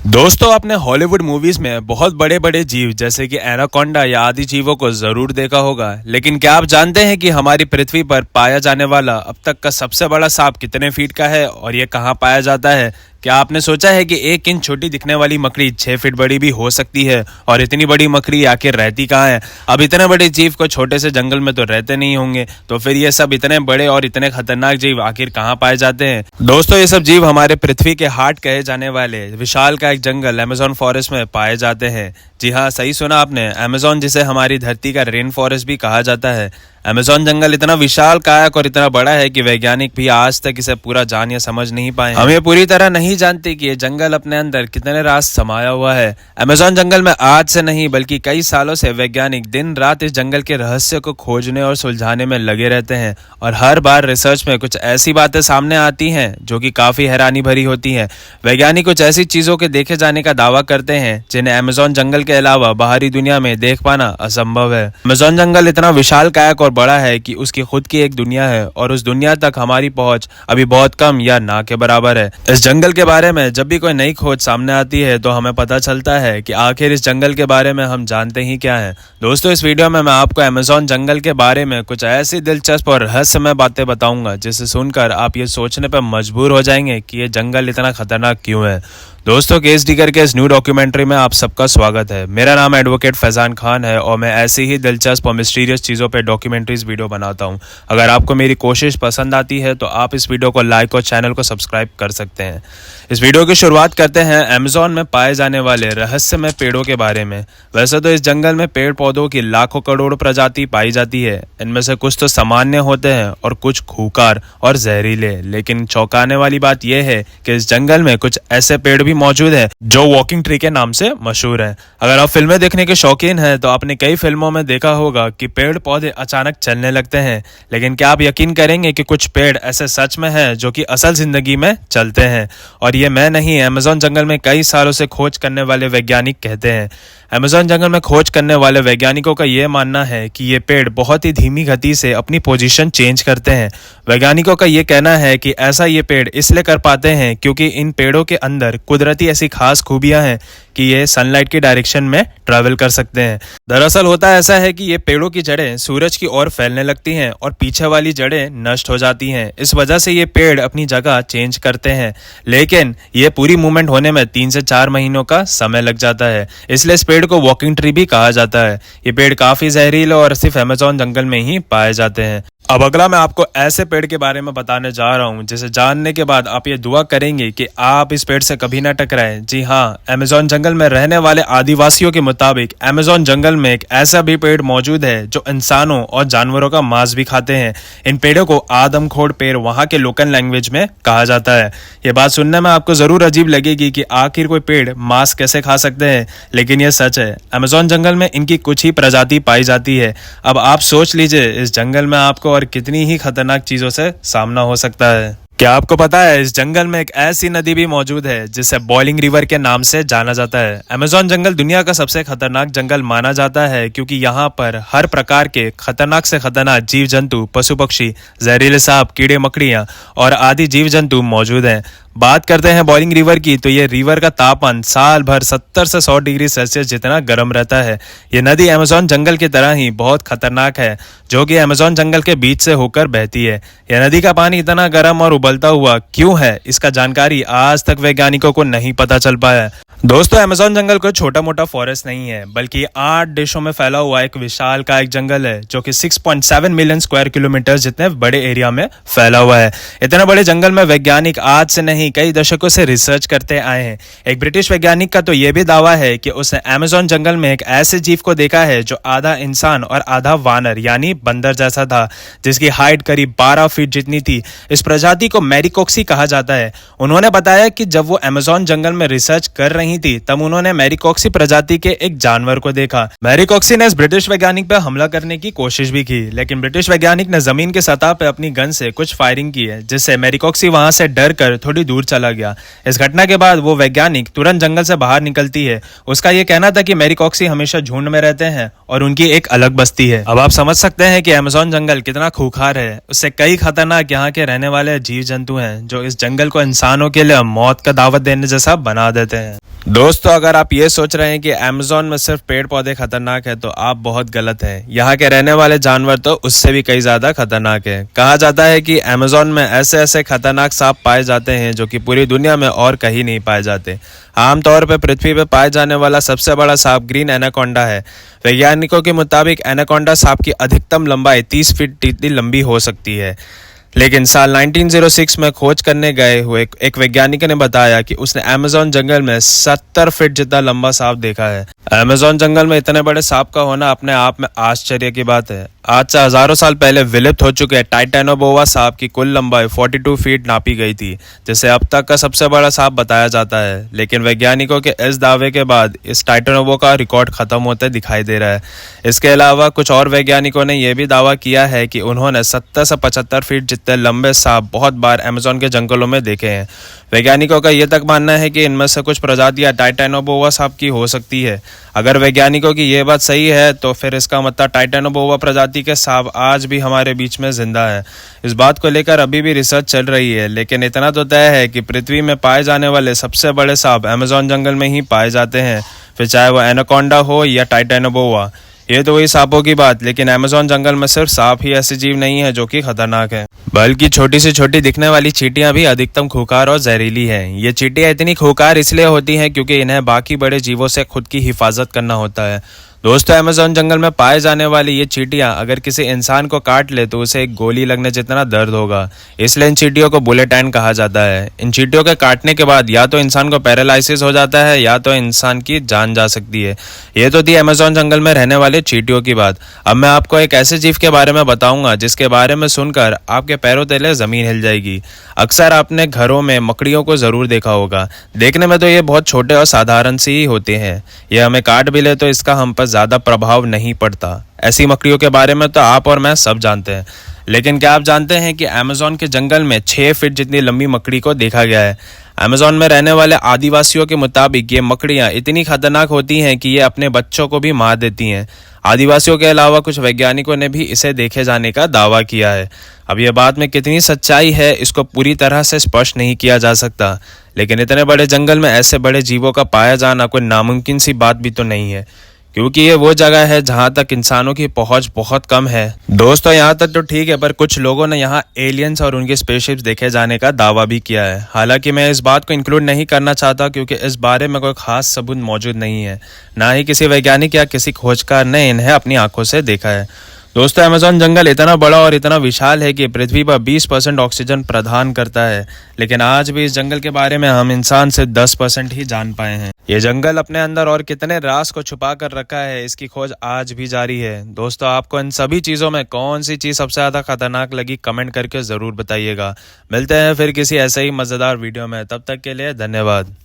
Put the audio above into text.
दोस्तों, आपने Hollywood movies में बहुत बड़े बड़े जीव जैसे कि एनाकोंडा या आदि जीवों को जरूर देखा होगा, लेकिन क्या आप जानते हैं कि हमारी पृथ्वी पर पाया जाने वाला अब तक का सबसे बड़ा सांप कितने फीट का है और ये कहाँ पाया जाता है? क्या आपने सोचा है कि 1 इंच छोटी दिखने वाली मकड़ी 6 फीट बड़ी भी हो सकती है? और इतनी बड़ी मकड़ी आखिर रहती कहाँ है? अब इतने बड़े जीव को छोटे से जंगल में तो रहते नहीं होंगे, तो फिर ये सब इतने बड़े और इतने खतरनाक जीव आखिर कहाँ पाए जाते हैं? दोस्तों, ये सब जीव हमारे पृथ्वी के हार्ट कहे जाने वाले विशाल का एक जंगल अमेजोन फॉरेस्ट में पाए जाते हैं। जी हाँ, सही सुना आपने, अमेजोन, जिसे हमारी धरती का रेन फॉरेस्ट भी कहा जाता है। अमेजोन जंगल इतना विशाल कायक और इतना बड़ा है कि वैज्ञानिक भी आज तक इसे पूरा जान या समझ नहीं पाए। हम ये पूरी तरह नहीं जानते कि ये जंगल अपने अंदर कितने राज समाया हुआ है। अमेजोन जंगल में आज से नहीं बल्कि कई सालों से वैज्ञानिक दिन रात इस जंगल के रहस्य को खोजने और सुलझाने में लगे रहते हैं, और हर बार रिसर्च में कुछ ऐसी बातें सामने आती हैं जो कि काफी हैरानी भरी होती हैं। वैज्ञानिक कुछ ऐसी चीजों के देखे जाने का दावा करते हैं जिन्हें अमेजोन जंगल के अलावा बाहरी दुनिया में देख पाना असंभव है। अमेजोन जंगल इतना विशाल कायक और बड़ा है कि उसकी खुद की एक दुनिया है, और उस दुनिया तक हमारी पहुंच अभी बहुत कम या ना के बराबर है। इस जंगल के बारे में जब भी कोई नई खोज सामने आती है तो हमें पता चलता है कि आखिर इस जंगल के बारे में हम जानते ही क्या है। दोस्तों, इस वीडियो में मैं आपको अमेजोन जंगल के बारे में कुछ ऐसी दिलचस्प और रहस्यमय बातें बताऊंगा जिसे सुनकर आप ये सोचने पर मजबूर हो जाएंगे कि ये जंगल इतना खतरनाक क्यों है। दोस्तों, केस डिगर के इस न्यू डॉक्यूमेंट्री में आप सबका स्वागत है। मेरा नाम एडवोकेट फैजान खान है और मैं ऐसी ही दिलचस्प और मिस्टीरियस चीज़ों पे डॉक्यूमेंट्रीज वीडियो बनाता हूं। अगर आपको मेरी कोशिश पसंद आती है तो आप इस वीडियो को लाइक और चैनल को सब्सक्राइब कर सकते हैं। इस वीडियो की शुरुआत करते हैं अमेजोन में पाए जाने वाले रहस्यमय पेड़ों के बारे में। वैसे तो इस जंगल में पेड़ पौधों की लाखों करोड़ प्रजाति पाई जाती है। इनमें से कुछ तो सामान्य होते हैं और कुछ खूंखार और जहरीले, लेकिन चौंकाने वाली बात यह है कि इस जंगल में कुछ ऐसे पेड़ भी मौजूद है जो वॉकिंग ट्री के नाम से मशहूर है। अगर आप फिल्में देखने के शौकीन हैं तो आपने कई फिल्मों में देखा होगा कि पेड़ पौधे अचानक चलने लगते हैं, लेकिन क्या आप यकीन करेंगे कि कुछ पेड़ ऐसे सच में हैं जो कि असल जिंदगी में चलते हैं? और ये मैं नहीं, अमेजोन जंगल में कई सालों से खोज करने वाले वैज्ञानिक कहते हैं। अमेजोन जंगल में खोज करने वाले वैज्ञानिकों का यह मानना है कि ये पेड़ बहुत ही धीमी गति से अपनी पोजीशन चेंज करते हैं। वैज्ञानिकों का यह कहना है कि ऐसा ये पेड़ इसलिए कर पाते हैं क्योंकि इन पेड़ों के अंदर कुदरती ऐसी खास खूबियां हैं कि ये सनलाइट की डायरेक्शन में ट्रैवल कर सकते हैं। दरअसल होता ऐसा है कि ये पेड़ों की जड़ें सूरज की ओर फैलने लगती हैं और पीछे वाली जड़ें नष्ट हो जाती हैं। इस वजह से ये पेड़ अपनी जगह चेंज करते हैं, लेकिन ये पूरी मूवमेंट होने में 3 से 4 महीनों का समय लग जाता है। इसलिए इस पेड़ को वॉकिंग ट्री भी कहा जाता है। ये पेड़ काफी जहरीले और सिर्फ अमेजोन जंगल में ही पाए जाते हैं। अब अगला मैं आपको ऐसे पेड़ के बारे में बताने जा रहा हूं जिसे जानने के बाद आप ये दुआ करेंगे कि आप इस पेड़ से कभी ना टकराएं। जी हाँ, अमेजोन जंगल में रहने वाले आदिवासियों के मुताबिक अमेजोन जंगल में एक ऐसा भी पेड़ मौजूद है जो इंसानों और जानवरों का मांस भी खाते हैं। इन पेड़ों को आदमखोर पेड़ वहां के लोकल लैंग्वेज में कहा जाता है। ये बात सुनने में आपको जरूर अजीब लगेगी कि आखिर कोई पेड़ मांस कैसे खा सकते हैं, लेकिन ये सच है। अमेजोन जंगल में इनकी कुछ ही प्रजाति पाई जाती है। अब आप सोच लीजिए इस जंगल में आपको और कितनी ही खतरनाक चीजों से सामना हो सकता है। क्या आपको पता है इस जंगल में एक ऐसी नदी भी मौजूद है जिसे बॉइलिंग रिवर के नाम से जाना जाता है। अमेजोन जंगल दुनिया का सबसे खतरनाक जंगल माना जाता है क्योंकि यहाँ पर हर प्रकार के खतरनाक से खतरनाक जीव जंतु, पशु पक्षी, जहरीले सांप, कीड़े मकड़ियाँ और आदि जीव जंतु मौजूद हैं। बात करते हैं बॉइलिंग रिवर की, तो ये रिवर का तापमान साल भर 70 से 100 डिग्री सेल्सियस जितना गर्म रहता है। ये नदी अमेजोन जंगल की तरह ही बहुत खतरनाक है, जो कि अमेजोन जंगल के बीच से होकर बहती है। यह नदी का पानी इतना गर्म और उबलता हुआ क्यों है, इसका जानकारी आज तक वैज्ञानिकों को नहीं पता चल पाया। दोस्तों, अमेजोन जंगल कोई छोटा मोटा फॉरेस्ट नहीं है, बल्कि 8 देशों में फैला हुआ एक विशाल का एक जंगल है जो कि 6.7 मिलियन स्क्वायर किलोमीटर जितने बड़े एरिया में फैला हुआ है। इतने बड़े जंगल में वैज्ञानिक आज से नहीं कई दशकों से रिसर्च करते आए हैं। एक ब्रिटिश वैज्ञानिक का तो यह भी दावा है कि उसने अमेजोन जंगल में एक ऐसे जीव को देखा है जो आधा इंसान और आधा वानर यानी बंदर जैसा था, जिसकी हाइट करीब 12 फीट जितनी थी। इस प्रजाति को मैरिकोक्सी कहा जाता है। उन्होंने बताया कि जब वो अमेजोन जंगल में रिसर्च कर रही थी तब उन्होंने मैरिकोक्सी प्रजाति के एक जानवर को देखा। मैरिकोक्सी ने इस ब्रिटिश वैज्ञानिक पर हमला करने की कोशिश भी की, लेकिन ब्रिटिश वैज्ञानिक ने जमीन के सतह पर अपनी गन से कुछ फायरिंग की है, जिससे मैरिकोक्सी वहां से डर कर थोड़ी दूर चला गया। इस घटना के बाद वो वैज्ञानिक तुरंत जंगल से बाहर निकलती है। उसका ये कहना था कि मैरिकोक्सी हमेशा झुंड में रहते हैं और उनकी एक अलग बस्ती है। अब आप समझ सकते हैं कि अमेजोन जंगल कितना खूंखार है। उससे कई खतरनाक यहाँ के रहने वाले जीव जंतु हैं जो इस जंगल को इंसानों के लिए मौत का दावत देने जैसा बना देते हैं। दोस्तों, अगर आप ये सोच रहे हैं कि अमेज़न में सिर्फ पेड़ पौधे खतरनाक है तो आप बहुत गलत हैं। यहाँ के रहने वाले जानवर तो उससे भी कई ज्यादा खतरनाक है। कहा जाता है कि अमेज़न में ऐसे ऐसे खतरनाक सांप पाए जाते हैं जो कि पूरी दुनिया में और कहीं नहीं पाए जाते। आमतौर पर पृथ्वी पर पाए जाने वाला सबसे बड़ा सांप ग्रीन एनाकोंडा है। वैज्ञानिकों के मुताबिक एनाकोंडा सांप की अधिकतम लंबाई 30 फीट जितनी लंबी हो सकती है। लेकिन साल 1906 में खोज करने गए हुए एक वैज्ञानिक ने बताया कि उसने अमेज़न जंगल में 70 फीट जितना लंबा सांप देखा है। अमेज़न जंगल में इतने बड़े सांप का होना अपने आप में आश्चर्य की बात है। आज से हजारों साल पहले विलुप्त हो चुके टाइटेनोबोआ सांप की कुल लंबाई 42 फीट नापी गई थी, जिसे अब तक का सबसे बड़ा सांप बताया जाता है। लेकिन वैज्ञानिकों के इस दावे के बाद इस टाइटेनोबोआ का रिकॉर्ड खत्म होते दिखाई दे रहा है। इसके अलावा कुछ और वैज्ञानिकों ने यह भी दावा किया है कि उन्होंने 70 से 75 फीट जितने लंबे सांप बहुत बार अमेज़न के जंगलों में देखे हैं। वैज्ञानिकों का यह तक मानना है कि इनमें से कुछ प्रजातियां टाइटेनोबोआ सांप की हो सकती है। अगर वैज्ञानिकों की यह बात सही है तो फिर इसका मतलब टाइटेनोबोआ प्रजाति के सांप आज भी हमारे बीच में जिंदा है। इस बात को लेकर अभी भी रिसर्च चल रही है, लेकिन इतना तो तय है कि पृथ्वी में पाए जाने वाले सबसे बड़े सांप अमेज़न जंगल में ही पाए जाते हैं, फिर चाहे वो एनाकोंडा हो या टाइटेनोबोआ। ये तो वही सांपों की बात, लेकिन अमेज़न जंगल में सिर्फ सांप ही ऐसे जीव नहीं है जो कि खतरनाक है, बल्कि छोटी से छोटी दिखने वाली चींटियां भी अधिकतम खूंखार और जहरीली हैं। ये चींटियां इतनी खूंखार इसलिए होती हैं क्योंकि इन्हें बाकी बड़े जीवों से खुद की हिफाजत करना होता है। दोस्तों, अमेज़न जंगल में पाए जाने वाली ये चींटियां अगर किसी इंसान को काट ले तो उसे एक गोली लगने जितना दर्द होगा। इसलिए इन चींटियों को बुलेटाइन कहा जाता है। इन चींटियों के काटने के बाद या तो इंसान को पैरालिसिस हो जाता है या तो इंसान की जान जा सकती है। ये तो थी अमेज़न जंगल में रहने वाले चींटियों की बात। अब मैं आपको एक ऐसे जीव के बारे में बताऊंगा जिसके बारे में सुनकर आपके पैरों तले जमीन हिल जाएगी। अक्सर आपने घरों में मकड़ियों को जरूर देखा होगा। देखने में तो ये बहुत छोटे और साधारण सी ही होते हैं। ये हमें काट भी ले तो इसका हम पर ज्यादा प्रभाव नहीं पड़ता। ऐसी मकड़ियों के बारे में तो आप और मैं सब जानते हैं। लेकिन क्या आप जानते हैं कि अमेज़न के जंगल में 6 फीट जितनी लंबी मकड़ी को देखा गया है। अमेज़न में रहने वाले आदिवासियों के मुताबिक ये मकड़ियां इतनी खतरनाक होती हैं कि ये अपने बच्चों को भी मार देती हैं। आदिवासियों के अलावा कुछ वैज्ञानिकों ने भी इसे देखे जाने का दावा किया है। अब यह बात में कितनी सच्चाई है इसको पूरी तरह से स्पष्ट नहीं किया जा सकता, लेकिन इतने बड़े जंगल में ऐसे बड़े जीवों का पाया जाना कोई नामुमकिन सी बात भी तो नहीं है, क्योंकि ये वो जगह है जहां तक इंसानों की पहुंच बहुत कम है। दोस्तों, यहां तक तो ठीक है, पर कुछ लोगों ने यहां एलियंस और उनके स्पेसशिप्स देखे जाने का दावा भी किया है। हालांकि मैं इस बात को इंक्लूड नहीं करना चाहता क्योंकि इस बारे में कोई खास सबूत मौजूद नहीं है, ना ही किसी वैज्ञानिक या किसी खोजकार ने इन्हें अपनी आंखों से देखा है। दोस्तों, अमेज़न जंगल इतना बड़ा और इतना विशाल है कि पृथ्वी पर 20% ऑक्सीजन प्रदान करता है, लेकिन आज भी इस जंगल के बारे में हम इंसान से 10% ही जान पाए हैं। ये जंगल अपने अंदर और कितने राज को छुपा कर रखा है, इसकी खोज आज भी जारी है। दोस्तों, आपको इन सभी चीजों में कौन सी चीज सबसे ज्यादा खतरनाक लगी, कमेंट करके जरूर बताइएगा। मिलते हैं फिर किसी ऐसे ही मजेदार वीडियो में, तब तक के लिए धन्यवाद।